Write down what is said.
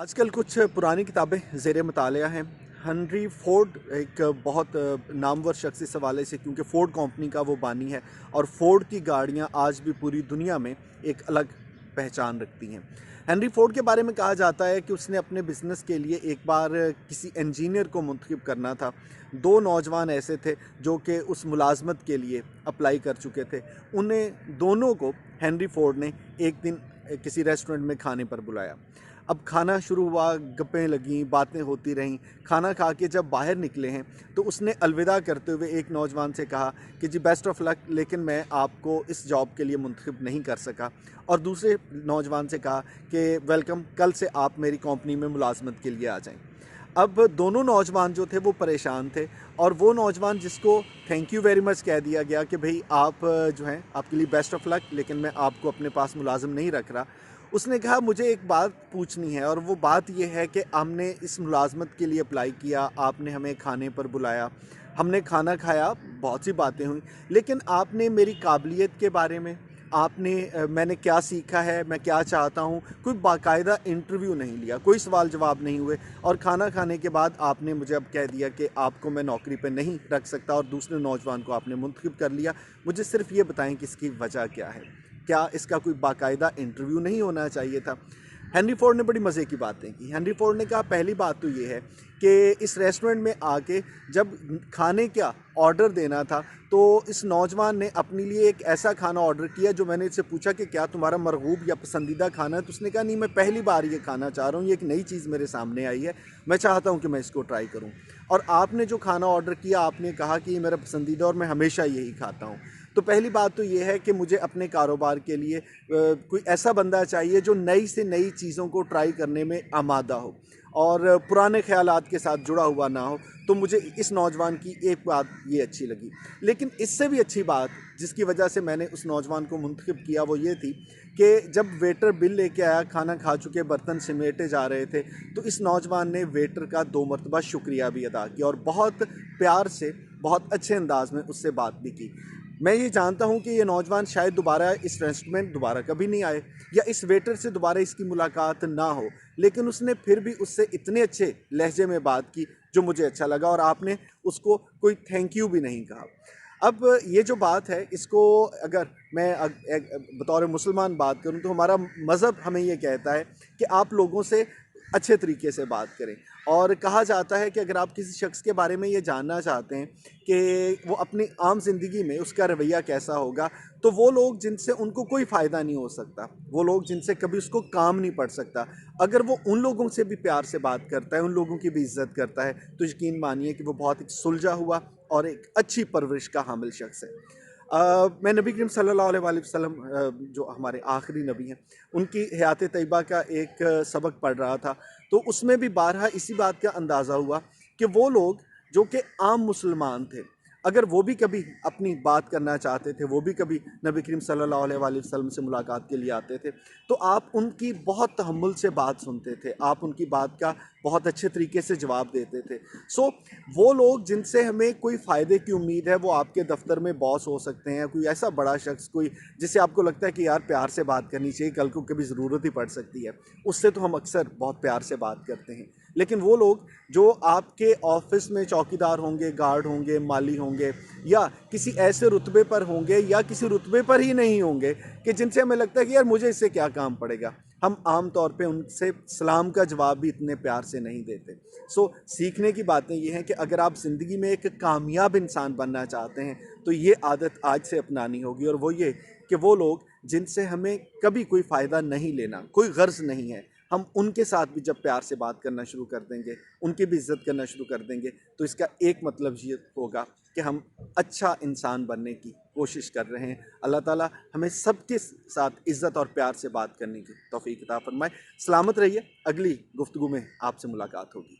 आजकल कुछ पुरानी किताबें ज़ेर मुतालिया हैं। हेनरी फोर्ड एक बहुत नामवर शख्स इस हवाले से, क्योंकि फ़ोर्ड कंपनी का वो बानी है और फ़ोर्ड की गाड़ियाँ आज भी पूरी दुनिया में एक अलग पहचान रखती हैं। हेनरी फोर्ड के बारे में कहा जाता है कि उसने अपने बिज़नेस के लिए एक बार किसी इंजीनियर को मुंतखब करना था। दो नौजवान ऐसे थे जो कि उस मुलाजमत के लिए अप्लाई कर चुके थे। उन्हें दोनों को हेनरी फोर्ड ने एक दिन किसी रेस्टोरेंट में खाने पर बुलाया। अब खाना शुरू हुआ, गप्पें लगीं, बातें होती रहीं। खाना खा के जब बाहर निकले हैं तो उसने अलविदा करते हुए एक नौजवान से कहा कि जी बेस्ट ऑफ लक, लेकिन मैं आपको इस जॉब के लिए मुंतखब नहीं कर सका। और दूसरे नौजवान से कहा कि वेलकम, कल से आप मेरी कंपनी में मुलाजमत के लिए आ जाएं। अब दोनों नौजवान जो थे वो परेशान थे, और वो नौजवान जिसको थैंक यू वेरी मच कह दिया गया कि भाई आप जो हैं, आपके लिए बेस्ट ऑफ लक, लेकिन मैं आपको अपने पास मुलाजिम नहीं रख रहा, उसने कहा मुझे एक बात पूछनी है, और वो बात ये है कि हमने इस मुलाजमत के लिए अप्लाई किया, आपने हमें खाने पर बुलाया, हमने खाना खाया, बहुत सी बातें हुई, लेकिन आपने मेरी काबिलियत के बारे में, आपने मैंने क्या सीखा है, मैं क्या चाहता हूँ, कोई बाकायदा इंटरव्यू नहीं लिया, कोई सवाल जवाब नहीं हुए, और खाना खाने के बाद आपने मुझे अब कह दिया कि आपको मैं नौकरी पे नहीं रख सकता, और दूसरे नौजवान को आपने मुंतखब कर लिया। मुझे सिर्फ ये बताएं कि इसकी वजह क्या है, क्या इसका कोई बाकायदा इंटरव्यू नहीं होना चाहिए था? हेनरी फोर्ड ने बड़ी मज़े की बातें की। हेनरी फोर्ड ने कहा पहली बात तो ये है कि इस रेस्टोरेंट में आके जब खाने का ऑर्डर देना था तो इस नौजवान ने अपने लिए एक ऐसा खाना ऑर्डर किया, जो मैंने इससे पूछा कि क्या तुम्हारा मरगूब या पसंदीदा खाना है, तो उसने कहा नहीं, मैं पहली बार ये खाना चाह रहा हूँ, ये एक नई चीज़ मेरे सामने आई है, मैं चाहता हूँ कि मैं इसको ट्राई करूँ। और आपने जो खाना ऑर्डर किया, आपने कहा कि ये मेरा पसंदीदा और मैं हमेशा यही खाता हूँ। तो पहली बात तो ये है कि मुझे अपने कारोबार के लिए कोई ऐसा बंदा चाहिए जो नई से नई चीज़ों को ट्राई करने में आमादा हो और पुराने ख़यालात के साथ जुड़ा हुआ ना हो। तो मुझे इस नौजवान की एक बात ये अच्छी लगी। लेकिन इससे भी अच्छी बात जिसकी वजह से मैंने उस नौजवान को मुंतखब किया वो ये थी कि जब वेटर बिल लेके आया, खाना खा चुके बर्तन समेटे जा रहे थे, तो इस नौजवान ने वेटर का 2 मरतबा शुक्रिया भी अदा किया और बहुत प्यार से, बहुत अच्छे अंदाज में उससे बात भी की। मैं ये जानता हूँ कि ये नौजवान शायद दोबारा इस रेस्टोरेंट में दोबारा कभी नहीं आए, या इस वेटर से दोबारा इसकी मुलाकात ना हो, लेकिन उसने फिर भी उससे इतने अच्छे लहजे में बात की जो मुझे अच्छा लगा, और आपने उसको कोई थैंक यू भी नहीं कहा। अब ये जो बात है, इसको अगर मैं बतौर मुसलमान बात करूं तो हमारा मज़हब हमें ये कहता है कि आप लोगों से अच्छे तरीके से बात करें, और कहा जाता है कि अगर आप किसी शख्स के बारे में ये जानना चाहते हैं कि वो अपनी आम ज़िंदगी में उसका रवैया कैसा होगा, तो वो लोग जिनसे उनको कोई फ़ायदा नहीं हो सकता, वो लोग जिनसे कभी उसको काम नहीं पड़ सकता, अगर वो उन लोगों से भी प्यार से बात करता है, उन लोगों की भी इज़्ज़त करता है, तो यकीन मानिए कि वो बहुत एक सुलझा हुआ और एक अच्छी परवरिश का हामिल शख्स है। मैं नबी करीम सल्लल्लाहु अलैहि वसल्लम, जो हमारे आखिरी नबी हैं, उनकी हयात तैयबा का एक सबक पढ़ रहा था, तो उसमें भी बारहा इसी बात का अंदाज़ा हुआ कि वो लोग जो कि आम मुसलमान थे, अगर वो भी कभी अपनी बात करना चाहते थे, वो भी कभी नबी करीम सल्लल्लाहु अलैहि वसल्लम से मुलाकात के लिए आते थे, तो आप उनकी बहुत तहम्मुल से बात सुनते थे, आप उनकी बात का बहुत अच्छे तरीके से जवाब देते थे। सो वो लोग जिनसे हमें कोई फ़ायदे की उम्मीद है, वो आपके दफ्तर में बॉस हो सकते हैं, कोई ऐसा बड़ा शख्स, कोई जिससे आपको लगता है कि यार प्यार से बात करनी चाहिए, कल को कभी ज़रूरत ही पड़ सकती है, उससे तो हम अक्सर बहुत प्यार से बात करते हैं। लेकिन वो लोग जो आपके ऑफिस में चौकीदार होंगे, गार्ड होंगे, माली होंगे, या किसी ऐसे रुतबे पर होंगे, या किसी रुतबे पर ही नहीं होंगे कि जिनसे हमें लगता है कि यार मुझे इससे क्या काम पड़ेगा, हम आम तौर पे उनसे सलाम का जवाब भी इतने प्यार से नहीं देते। सो सीखने की बातें ये हैं कि अगर आप ज़िंदगी में एक कामयाब इंसान बनना चाहते हैं तो ये आदत आज से अपनानी होगी, और वो ये कि वो लोग जिनसे हमें कभी कोई फ़ायदा नहीं लेना, कोई गर्ज़ नहीं है, हम उनके साथ भी जब प्यार से बात करना शुरू कर देंगे, उनकी भी इज़्ज़त करना शुरू कर देंगे, तो इसका एक मतलब ये होगा कि हम अच्छा इंसान बनने की कोशिश कर रहे हैं। अल्लाह ताला हमें सबके साथ इज़्ज़त और प्यार से बात करने की तौफ़ीक अता फ़रमाए। सलामत रहिए, अगली गुफ्तगू में आपसे मुलाकात होगी।